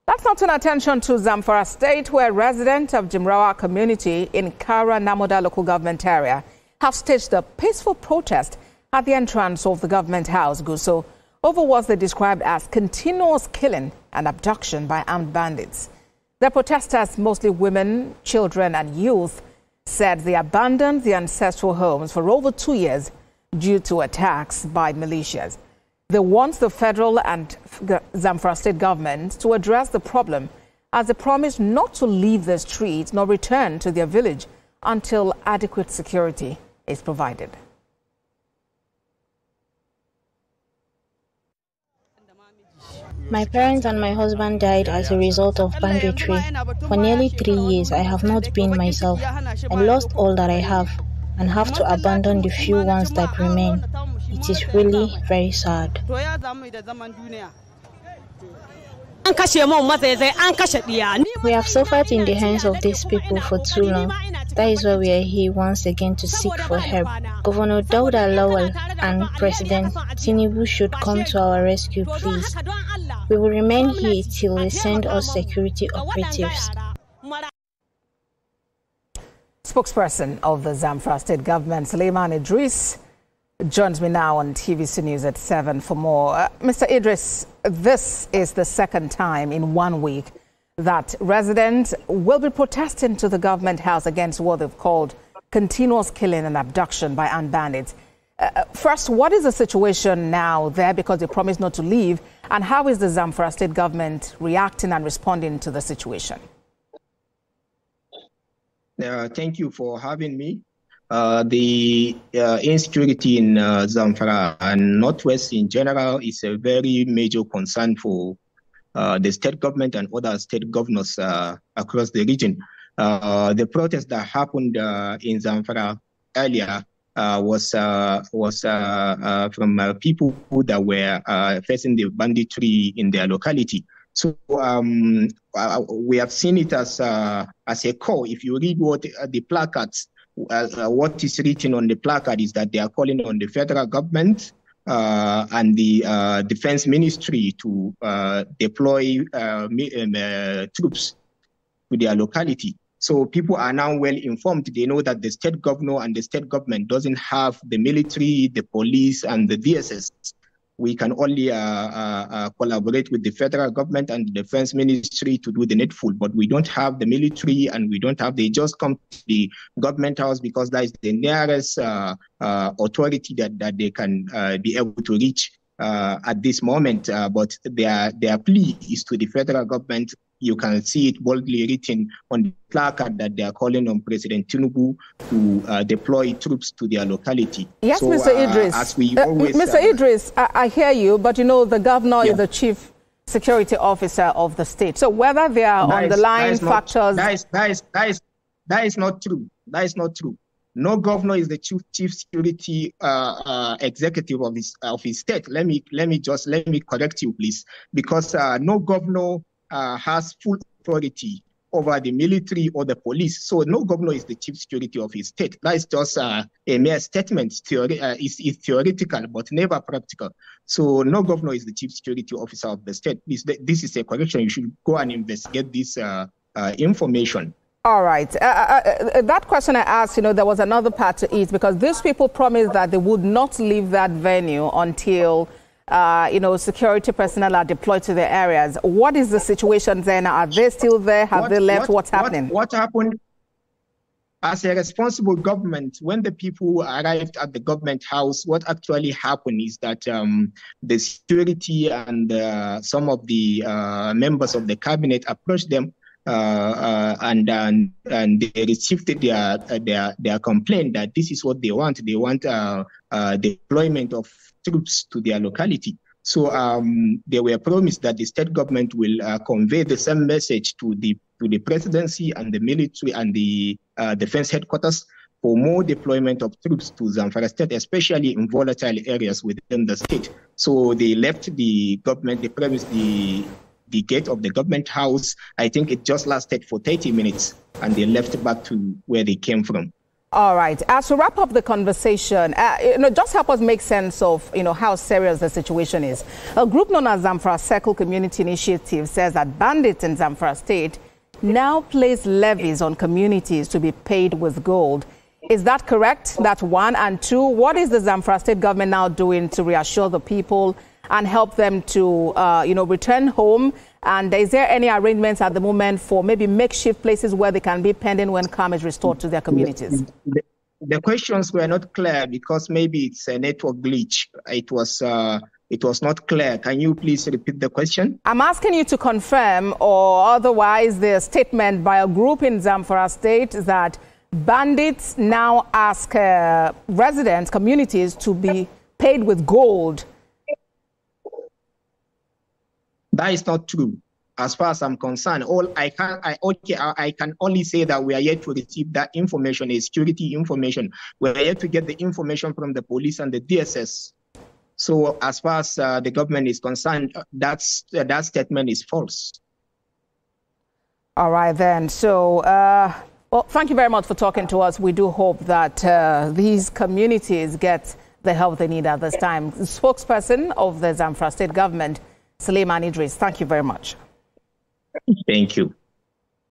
Let's now turn attention to Zamfara State, where residents of Jimrawa community in Kara Namoda local government area have staged a peaceful protest at the entrance of the government house, Guso, over what they described as continuous killing and abduction by armed bandits. The protesters, mostly women, children and youth, said they abandoned their ancestral homes for over 2 years due to attacks by militias. They want the federal and Zamfara state government to address the problem, as they promise not to leave the streets nor return to their village until adequate security is provided. My parents and my husband died as a result of banditry. For nearly 3 years, I have not been myself. I lost all that I have and have to abandon the few ones that remain. It is really very sad. We have suffered in the hands of these people for too long. That is why we are here once again to seek for help. Governor Dauda Lawal and President Tinubu should come to our rescue, please. We will remain here till they send us security operatives. Spokesperson of the Zamfara state government, Suleiman Idris, joins me now on TVC News at 7 for more. Mr. Idris, this is the second time in 1 week that residents will be protesting to the government house against what they've called continuous killing and abduction by armed bandits. First, what is the situation now there, because they promised not to leave, and how is the Zamfara state government reacting and responding to the situation? Thank you for having me. The insecurity in Zamfara and Northwest in general is a very major concern for the state government and other state governors across the region. The protest that happened in Zamfara earlier was from people that were facing the banditry in their locality. So we have seen it as a call. If you read what the placards, what is written on the placard is that they are calling on the federal government and the defense ministry to deploy troops to their locality. So people are now well informed. They know that the state governor and the state government doesn't have the military, the police, and the DSS. We can only collaborate with the federal government and the defense ministry to do the needful, but we don't have the military and we don't have, they just come to the government house because that is the nearest authority that they can be able to reach at this moment. But their plea is to the federal government. You can see it boldly written on the placard that they are calling on President Tinubu to deploy troops to their locality. Yes, so, Mr. Idris. As we always, Mr. Idris, I hear you, but you know the governor is the chief security officer of the state. So whether they are on the line factors... That is not true. That is not true. No governor is the chief security executive of his state. Let me correct you, please, because no governor has full authority over the military or the police. So no governor is the chief security of his state. That is just a mere statement. It's theoretical, but never practical. So no governor is the chief security officer of the state. This is a correction. You should go and investigate this information. All right. That question I asked, there was another part to it, because these people promised that they would not leave that venue until security personnel are deployed to their areas. What is the situation there now? Are they still there? Have they left? What's happening? What happened? As a responsible government, when the people arrived at the government house, what actually happened is that the security and some of the members of the cabinet approached them and they received their complaint that this is what they want. They want deployment of troops to their locality. So they were promised that the state government will convey the same message to the presidency and the military and the defense headquarters for more deployment of troops to Zamfara state, especially in volatile areas within the state. So they left the government, they premised the gate of the government house. I think it just lasted for 30 minutes and they left back to where they came from. All right. As we wrap up the conversation, just help us make sense of, how serious the situation is. A group known as Zamfara Circle Community Initiative says that bandits in Zamfara State now place levies on communities to be paid with gold. Is that correct? That's one. And two, what is the Zamfara State government now doing to reassure the people and help them to, return home? And is there any arrangements at the moment for maybe makeshift places where they can be pending when calm is restored to their communities? The questions were not clear because maybe it's a network glitch. It was not clear. Can you please repeat the question? I'm asking you to confirm, or otherwise the statement by a group in Zamfara State that bandits now ask residents, communities to be paid with gold. That is not true. As far as I'm concerned, I can only say that we are yet to receive that information, a security information. We are yet to get the information from the police and the DSS. So as far as the government is concerned, that statement is false. All right, then. So, well, thank you very much for talking to us. We do hope that these communities get the help they need at this time. The spokesperson of the Zamfara State government, Suleiman Idris, thank you very much. Thank you.